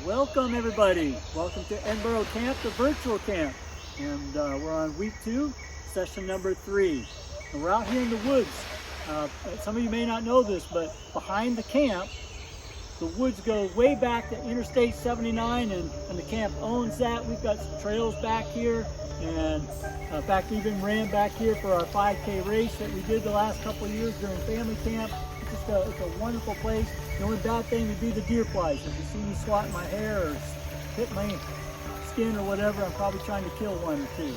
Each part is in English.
Welcome everybody. Welcome to Edinburgh Camp, the virtual camp. And we're on week 2, session number 3. And we're out here in the woods. Some of you may not know this, but behind the camp, the woods go way back to Interstate 79 and the camp owns that. We've got some trails back here. And in fact, we even ran back here for our 5K race that we did the last couple of years during family camp. It's a wonderful place. The only bad thing would be the deer flies. If you see me swatting my hair or hit my skin or whatever, I'm probably trying to kill one or two.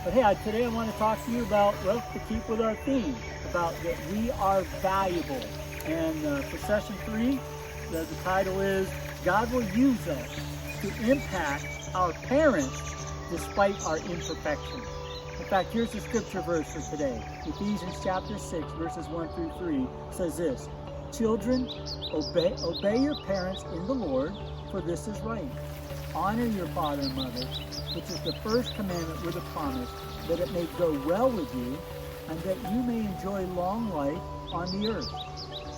But hey, today I want to talk to you about, well, to keep with our theme, about that we are valuable. And for session 3, the title is, God will use us to impact our parents despite our imperfections. In fact, here's the scripture verse for today. Ephesians chapter 6, verses 1 through 3 says this: Children, obey your parents in the Lord, for this is right. Honor your father and mother, which is the first commandment with a promise, that it may go well with you, and that you may enjoy long life on the earth.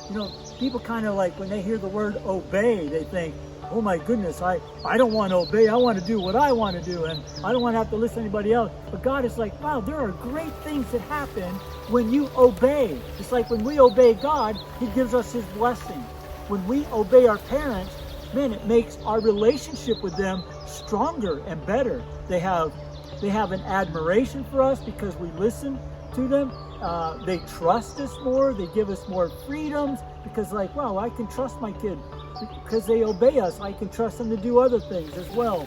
You know, people kind of like, when they hear the word obey, they think, oh my goodness, I don't want to obey. I want to do what I want to do, and I don't want to have to listen to anybody else. But God is like, wow, there are great things that happen when you obey. It's like when we obey God, He gives us His blessing. When we obey our parents, man, it makes our relationship with them stronger and better. They have an admiration for us because we listen to them. They trust us more. They give us more freedoms because, like, wow, I can trust my kid. Because they obey us, I can trust them to do other things as well.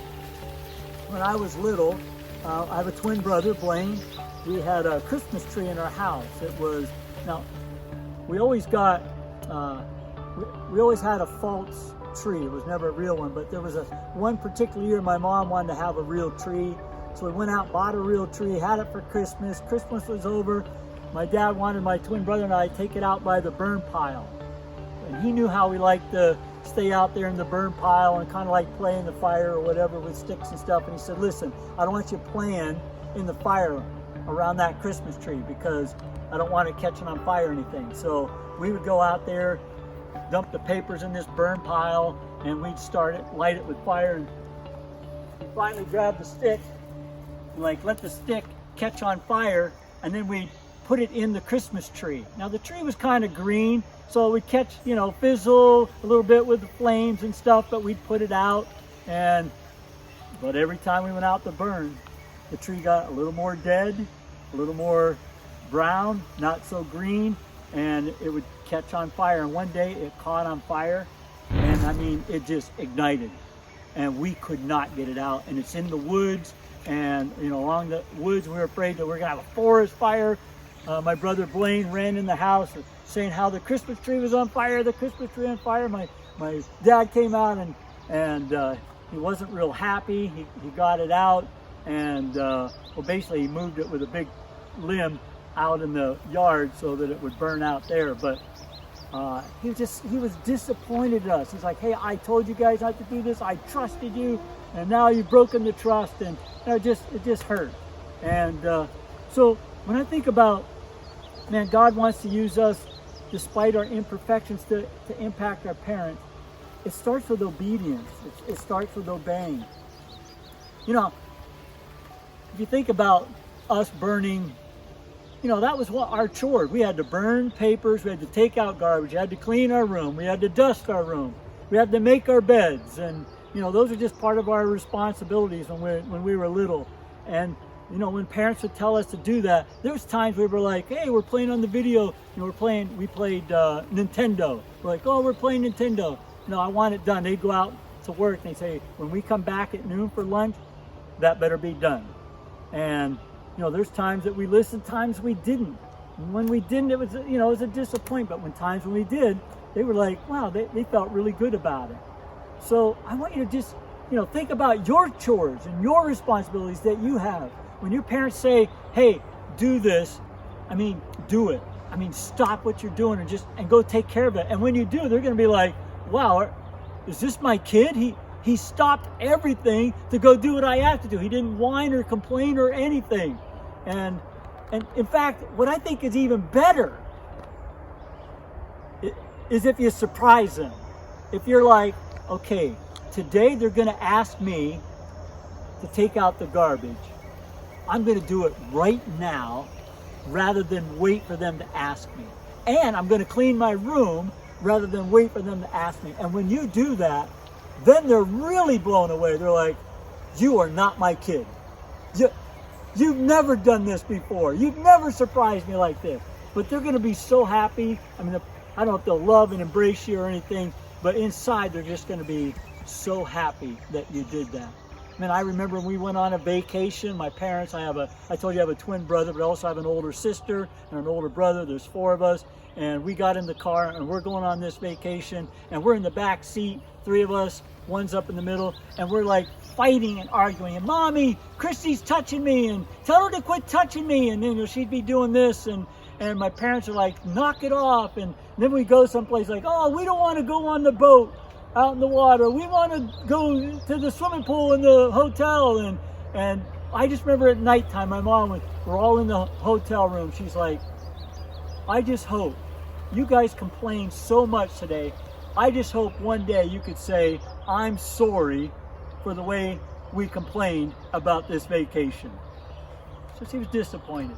When I was little, I have a twin brother, Blaine. We had a Christmas tree in our house. We always got, we always had a false tree. It was never a real one, but there was one particular year my mom wanted to have a real tree. So we went out, bought a real tree, had it for Christmas. Christmas was over. My dad wanted my twin brother and I to take it out by the burn pile. And he knew how we liked to stay out there in the burn pile and kind of like play in the fire or whatever with sticks and stuff. And he said, listen, I don't want you playing in the fire around that Christmas tree because I don't want it catching on fire or anything. So we would go out there, dump the papers in this burn pile, and we'd light it with fire, and finally grab the stick and like let the stick catch on fire, and then we'd put it in the Christmas tree. Now the tree was kind of green, so we'd catch, fizzle a little bit with the flames and stuff, but we'd put it out. But every time we went out to burn, the tree got a little more dead, a little more brown, not so green, and it would catch on fire. And one day it caught on fire, and I mean, it just ignited, and we could not get it out. And it's in the woods, and along the woods, we were afraid that we we're gonna have a forest fire. My brother Blaine ran in the house saying how the Christmas tree was on fire, the Christmas tree on fire. My dad came out and he wasn't real happy. He got it out, and basically he moved it with a big limb out in the yard so that it would burn out there. But he was disappointed in us. He's like, hey, I told you guys not to do this. I trusted you, and now you've broken the trust, and it just hurt. And so when I think about, man, God wants to use us despite our imperfections to impact our parents, it starts with obedience. It starts with obeying. If you think about us burning, that was what our chore. We had to burn papers, we had to take out garbage, we had to clean our room, we had to dust our room, we had to make our beds, and those are just part of our responsibilities when we were little. And when parents would tell us to do that, there was times we were like, hey, we're playing on the video, we played Nintendo. We're like, oh, we're playing Nintendo. No, I want it done. They'd go out to work and they'd say, when we come back at noon for lunch, that better be done. And, there's times that we listened, times we didn't. And when we didn't, it was, it was a disappointment. But when times when we did, they were like, wow, they felt really good about it. So I want you to just, think about your chores and your responsibilities that you have. When your parents say, hey, do this, do it. Stop what you're doing and go take care of it. And when you do, they're going to be like, wow, is this my kid? He stopped everything to go do what I have to do. He didn't whine or complain or anything. And in fact, what I think is even better is if you surprise them. if you're like, okay, today they're going to ask me to take out the garbage, I'm going to do it right now rather than wait for them to ask me. And I'm going to clean my room rather than wait for them to ask me. And when you do that, then they're really blown away. They're like, you are not my kid. You've never done this before. You've never surprised me like this. But they're going to be so happy. I mean, I don't know if they'll love and embrace you or anything, but inside they're just going to be so happy that you did that. I mean, I remember when we went on a vacation, my parents, I told you I have a twin brother, but I also have an older sister and an older brother. There's 4 of us. And we got in the car and we're going on this vacation and we're in the back seat, 3 of us, one's up in the middle, and we're like fighting and arguing. And Mommy, Christy's touching me, and tell her to quit touching me. And then she'd be doing this, and my parents are like, knock it off. And then we go someplace like, oh, we don't want to go on the boat out in the water. We want to go to the swimming pool in the hotel. And I just remember at nighttime, my mom, we're all in the hotel room. She's like, I just hope you guys complained so much today. I just hope one day you could say, I'm sorry for the way we complained about this vacation. So she was disappointed.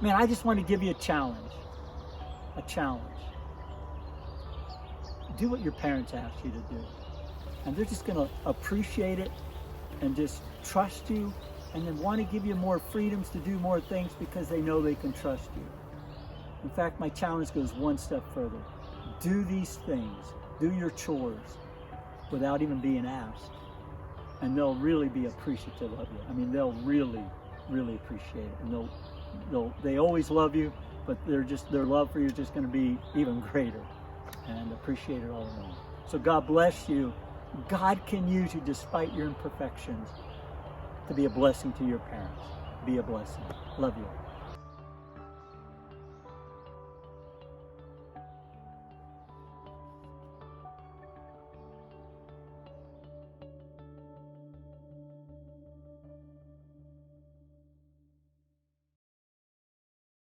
Man, I just want to give you a challenge. A challenge. Do what your parents asked you to do. And they're just going to appreciate it and just trust you and then want to give you more freedoms to do more things because they know they can trust you. In fact, my challenge goes one step further. Do these things. Do your chores without even being asked. And they'll really be appreciative of you. I mean, they'll really, really appreciate it. And they always love you, but their love for you is just going to be even greater and appreciate it all along. So God bless you. God can use you despite your imperfections to be a blessing to your parents. Be a blessing. Love you.